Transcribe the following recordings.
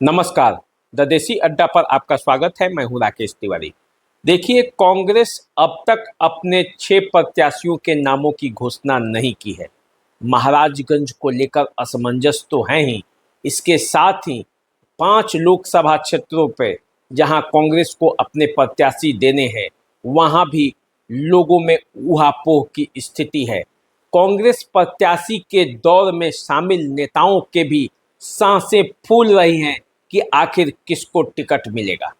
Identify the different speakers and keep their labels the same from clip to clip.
Speaker 1: नमस्कार। द देसी अड्डा पर आपका स्वागत है। मैं हूं राकेश तिवारी। देखिए, कांग्रेस अब तक अपने 6 प्रत्याशियों के नामों की घोषणा नहीं की है। महाराजगंज को लेकर असमंजस तो है ही, इसके साथ ही 5 लोकसभा क्षेत्रों पे जहां कांग्रेस को अपने प्रत्याशी देने हैं, वहां भी लोगों में ऊहापोह की स्थिति है। कांग्रेस प्रत्याशी के दौर में शामिल नेताओं के भी सांसें फूल रही हैं कि आखिर किसको टिकट मिलेगा।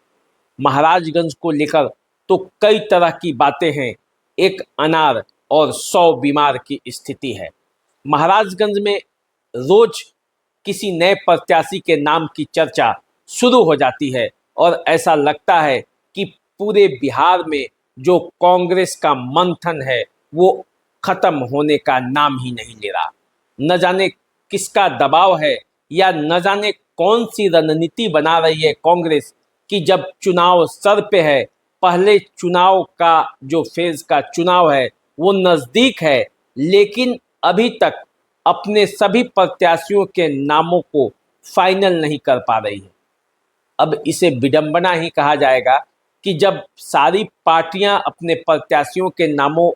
Speaker 1: महाराजगंज को लेकर तो कई तरह की बातें हैं। एक अनार और 100 बीमार की स्थिति है। महाराजगंज में रोज किसी नए प्रत्याशी के नाम की चर्चा शुरू हो जाती है और ऐसा लगता है कि पूरे बिहार में जो कांग्रेस का मंथन है वो खत्म होने का नाम ही नहीं ले रहा। न जाने किसका दबाव है या न जाने कौन सी रणनीति बना रही है कांग्रेस कि जब चुनाव सर पे है, पहले चुनाव का जो फेज का चुनाव है वो नज़दीक है, लेकिन अभी तक अपने सभी प्रत्याशियों के नामों को फाइनल नहीं कर पा रही है। अब इसे विडंबना ही कहा जाएगा कि जब सारी पार्टियां अपने प्रत्याशियों के नामों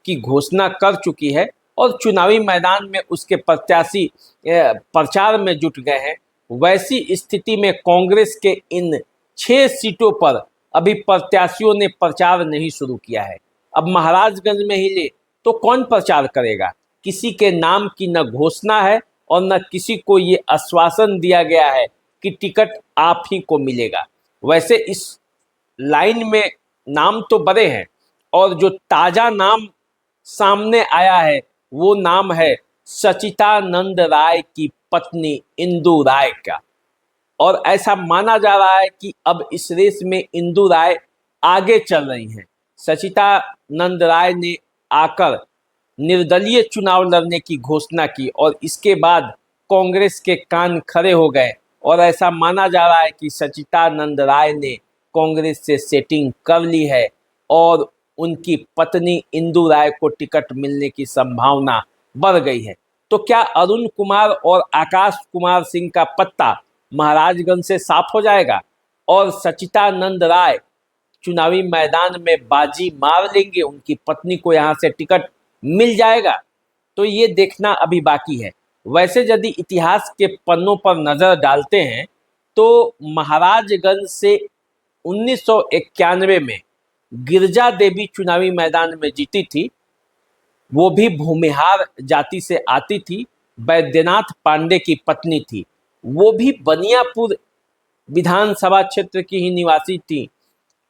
Speaker 1: की घोषणा कर चुकी है और चुनावी मैदान में उसके प्रत्याशी प्रचार में जुट गए हैं, वैसी स्थिति में कांग्रेस के इन 6 सीटों पर अभी प्रत्याशियों ने प्रचार नहीं शुरू किया है। अब महाराजगंज में ही ले तो कौन प्रचार करेगा? किसी के नाम की न घोषणा है और न किसी को ये आश्वासन दिया गया है कि टिकट आप ही को मिलेगा। वैसे इस लाइन में नाम तो बड़े हैं और जो ताज़ा नाम सामने आया है वो नाम है सचितानंद राय की पत्नी इंदु राय का। और ऐसा माना जा रहा है कि अब इस रेस में इंदु राय आगे चल रही हैं। सचितानंद राय ने आकर निर्दलीय चुनाव लड़ने की घोषणा की और इसके बाद कांग्रेस के कान खड़े हो गए और ऐसा माना जा रहा है कि सचितानंद राय ने कांग्रेस से सेटिंग कर ली है और उनकी पत्नी इंदु राय को टिकट मिलने की संभावना बढ़ गई है। तो क्या अरुण कुमार और आकाश कुमार सिंह का पत्ता महाराजगंज से साफ हो जाएगा और सचितानंद राय चुनावी मैदान में बाजी मार लेंगे, उनकी पत्नी को यहाँ से टिकट मिल जाएगा? तो ये देखना अभी बाकी है। वैसे यदि इतिहास के पन्नों पर नज़र डालते हैं तो महाराजगंज से 1991 में गिरजा देवी चुनावी मैदान में जीती थी। वो भी भूमिहार जाति से आती थी, बैद्यनाथ पांडे की पत्नी थी। वो भी बनियापुर विधानसभा क्षेत्र की ही निवासी थी,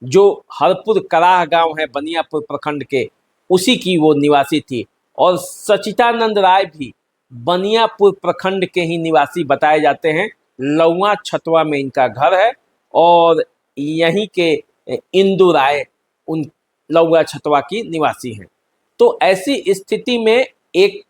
Speaker 1: जो हरपुर कराह गांव है बनियापुर प्रखंड के, उसी की वो निवासी थी। और सचितानंद राय भी बनियापुर प्रखंड के ही निवासी बताए जाते हैं। लौवा छतवा में इनका घर है और यहीं के इंदु राय उन लौवा छतवा की निवासी हैं। तो ऐसी स्थिति में एक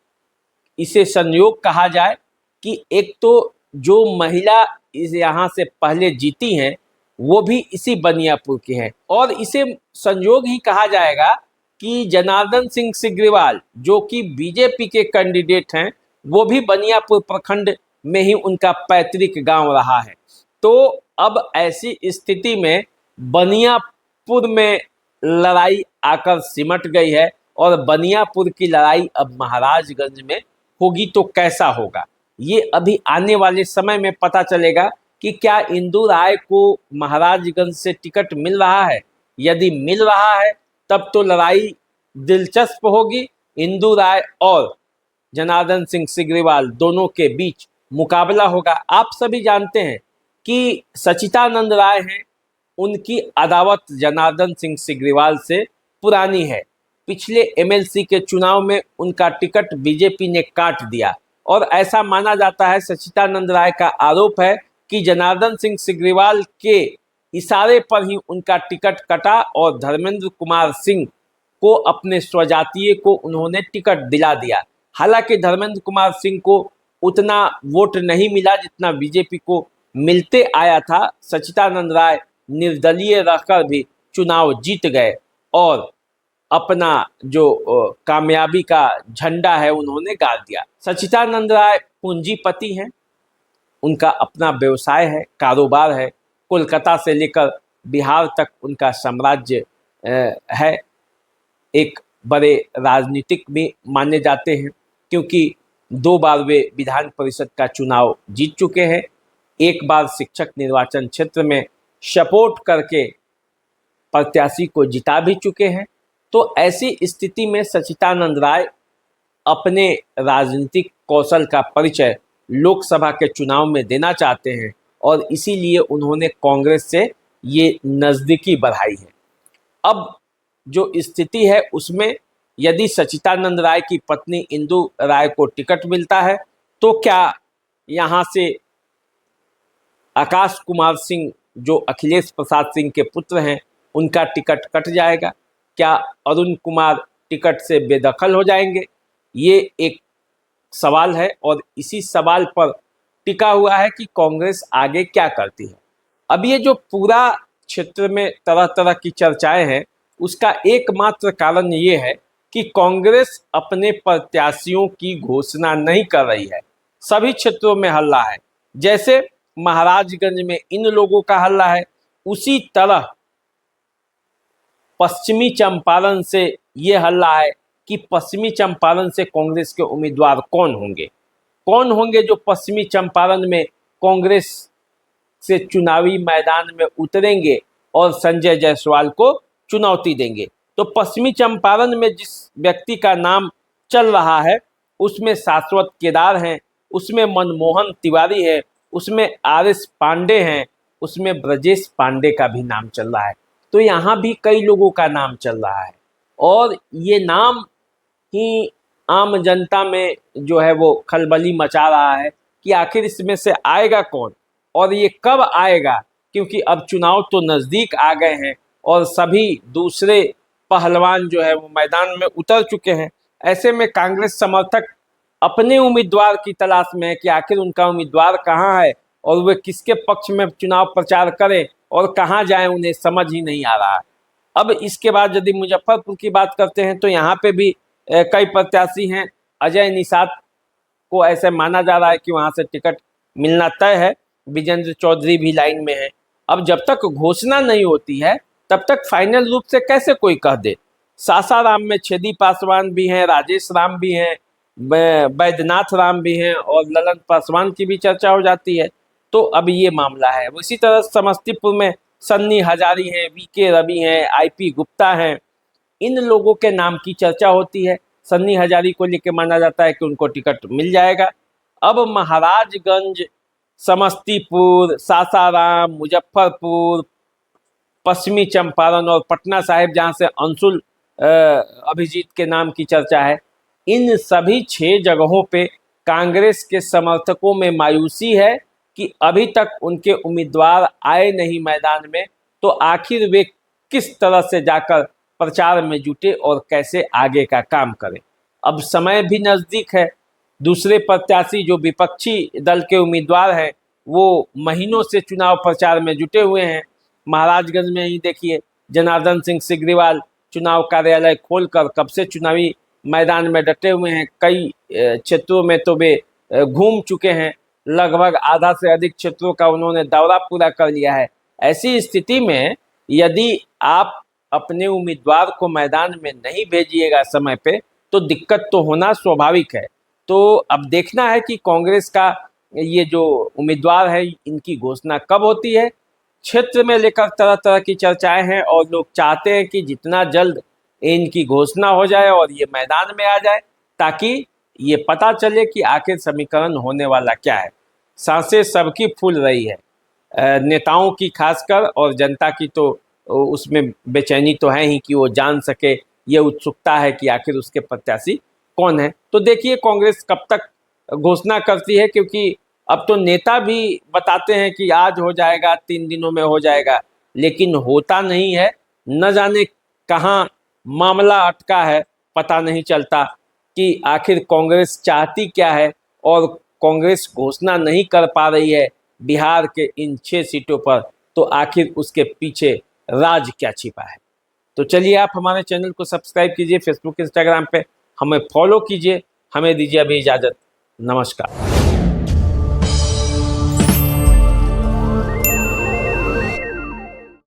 Speaker 1: इसे संयोग कहा जाए कि एक तो जो महिला इस यहाँ से पहले जीती हैं वो भी इसी बनियापुर की हैं, और इसे संयोग ही कहा जाएगा कि जनार्दन सिंह सिग्रीवाल जो कि बीजेपी के कैंडिडेट हैं वो भी बनियापुर प्रखंड में ही उनका पैतृक गांव रहा है। तो अब ऐसी स्थिति में बनियापुर में लड़ाई आकर सिमट गई है और बनियापुर की लड़ाई अब महाराजगंज में होगी तो कैसा होगा ये अभी आने वाले समय में पता चलेगा कि क्या इंदु राय को महाराजगंज से टिकट मिल रहा है। यदि मिल रहा है तब तो लड़ाई दिलचस्प होगी। इंदु राय और जनार्दन सिंह सिग्रीवाल दोनों के बीच मुकाबला होगा। आप सभी जानते हैं कि सचितानंद राय हैं, उनकी अदावत जनार्दन सिंह सिग्रीवाल से पुरानी है। पिछले एमएलसी के चुनाव में उनका टिकट बीजेपी ने काट दिया और ऐसा माना जाता है, सचितानंद राय का आरोप है कि जनार्दन सिंह सिग्रीवाल के इशारे पर ही उनका टिकट कटा और धर्मेंद्र कुमार सिंह को, अपने स्वजातीय को, उन्होंने टिकट दिला दिया। हालांकि धर्मेंद्र कुमार सिंह को उतना वोट नहीं मिला जितना बीजेपी को मिलते आया था। सचितानंद राय निर्दलीय रहकर भी चुनाव जीत गए और अपना जो कामयाबी का झंडा है उन्होंने गाड़ दिया। सचितानंद राय पूंजीपति हैं, उनका अपना व्यवसाय है, कारोबार है। कोलकाता से लेकर बिहार तक उनका साम्राज्य है। एक बड़े राजनीतिक भी माने जाते हैं, क्योंकि 2 बार वे विधान परिषद का चुनाव जीत चुके हैं। एक बार शिक्षक निर्वाचन क्षेत्र में सपोर्ट करके प्रत्याशी को जिता भी चुके हैं। तो ऐसी स्थिति में सच्चिदानंद राय अपने राजनीतिक कौशल का परिचय लोकसभा के चुनाव में देना चाहते हैं और इसीलिए उन्होंने कांग्रेस से ये नज़दीकी बढ़ाई है। अब जो स्थिति है उसमें यदि सच्चिदानंद राय की पत्नी इंदु राय को टिकट मिलता है तो क्या यहाँ से आकाश कुमार सिंह जो अखिलेश प्रसाद सिंह के पुत्र हैं उनका टिकट कट जाएगा? क्या अरुण कुमार टिकट से बेदखल हो जाएंगे? ये एक सवाल है और इसी सवाल पर टिका हुआ है कि कांग्रेस आगे क्या करती है। अब ये जो पूरा क्षेत्र में तरह तरह की चर्चाएं हैं उसका एकमात्र कारण ये है कि कांग्रेस अपने प्रत्याशियों की घोषणा नहीं कर रही है। सभी क्षेत्रों में हल्ला है। जैसे महाराजगंज में इन लोगों का हल्ला है, उसी तरह पश्चिमी चंपारण से ये हल्ला है कि पश्चिमी चंपारण से कांग्रेस के उम्मीदवार कौन होंगे जो पश्चिमी चंपारण में कांग्रेस से चुनावी मैदान में उतरेंगे और संजय जायसवाल को चुनौती देंगे। तो पश्चिमी चंपारण में जिस व्यक्ति का नाम चल रहा है उसमें शाश्वत केदार हैं, उसमें मनमोहन तिवारी है, उसमें आर.एस. पांडे हैं, उसमें ब्रजेश पांडे का भी नाम चल रहा है। तो यहाँ भी कई लोगों का नाम चल रहा है और ये नाम ही आम जनता में जो है वो खलबली मचा रहा है कि आखिर इसमें से आएगा कौन और ये कब आएगा, क्योंकि अब चुनाव तो नज़दीक आ गए हैं और सभी दूसरे पहलवान जो है वो मैदान में उतर चुके हैं। ऐसे में कांग्रेस समर्थक अपने उम्मीदवार की तलाश में है कि आखिर उनका उम्मीदवार कहाँ है और वे किसके पक्ष में चुनाव प्रचार करें और कहाँ जाएं, उन्हें समझ ही नहीं आ रहा है। अब इसके बाद यदि मुजफ्फरपुर की बात करते हैं तो यहाँ पे भी कई प्रत्याशी हैं। अजय निषाद को ऐसे माना जा रहा है कि वहाँ से टिकट मिलना तय है। विजेंद्र चौधरी भी लाइन में है। अब जब तक घोषणा नहीं होती है तब तक फाइनल रूप से कैसे कोई कह दे। सासाराम में छेदी पासवान भी हैं, राजेश राम भी हैं, बैद्यनाथ राम भी हैं और ललन पासवान की भी चर्चा हो जाती है। तो अब ये मामला है। इसी तरह समस्तीपुर में सन्नी हजारी हैं, वीके रवि हैं, आईपी गुप्ता हैं। इन लोगों के नाम की चर्चा होती है। सन्नी हजारी को लेकर माना जाता है कि उनको टिकट मिल जाएगा। अब महाराजगंज, समस्तीपुर, सासाराम, मुजफ्फरपुर, पश्चिमी चंपारण और पटना साहिब जहाँ से अंशुल अभिजीत के नाम की चर्चा है, इन सभी 6 जगहों पे कांग्रेस के समर्थकों में मायूसी है कि अभी तक उनके उम्मीदवार आए नहीं मैदान में। तो आखिर वे किस तरह से जाकर प्रचार में जुटे और कैसे आगे का काम करें। अब समय भी नज़दीक है। दूसरे प्रत्याशी जो विपक्षी दल के उम्मीदवार हैं वो महीनों से चुनाव प्रचार में जुटे हुए हैं। महाराजगंज में ही देखिए, जनार्दन सिंह सिग्रीवाल चुनाव कार्यालय खोलकर कब से चुनावी मैदान में डटे हुए हैं। कई क्षेत्रों में तो वे घूम चुके हैं। लगभग आधा से अधिक क्षेत्रों का उन्होंने दौरा पूरा कर लिया है। ऐसी स्थिति में यदि आप अपने उम्मीदवार को मैदान में नहीं भेजिएगा समय पे तो दिक्कत तो होना स्वाभाविक है। तो अब देखना है कि कांग्रेस का ये जो उम्मीदवार है इनकी घोषणा कब होती है। क्षेत्र में लेकर तरह तरह की चर्चाएं हैं और लोग चाहते हैं कि जितना जल्द इनकी घोषणा हो जाए और ये मैदान में आ जाए ताकि ये पता चले कि आखिर समीकरण होने वाला क्या है। सांसें सबकी फूल रही है, नेताओं की खासकर, और जनता की तो उसमें बेचैनी तो है ही कि वो जान सके, ये उत्सुकता है कि आखिर उसके प्रत्याशी कौन है। तो देखिए कांग्रेस कब तक घोषणा करती है, क्योंकि अब तो नेता भी बताते हैं कि आज हो जाएगा, 3 दिनों में हो जाएगा, लेकिन होता नहीं है। न जाने कहाँ मामला अटका है, पता नहीं चलता कि आखिर कांग्रेस चाहती क्या है और कांग्रेस घोषणा नहीं कर पा रही है बिहार के इन 6 सीटों पर, तो आखिर उसके पीछे राज क्या छिपा है। तो चलिए आप हमारे चैनल को सब्सक्राइब कीजिए, फेसबुक इंस्टाग्राम पे हमें फॉलो कीजिए। हमें दीजिए अभी इजाज़त। नमस्कार।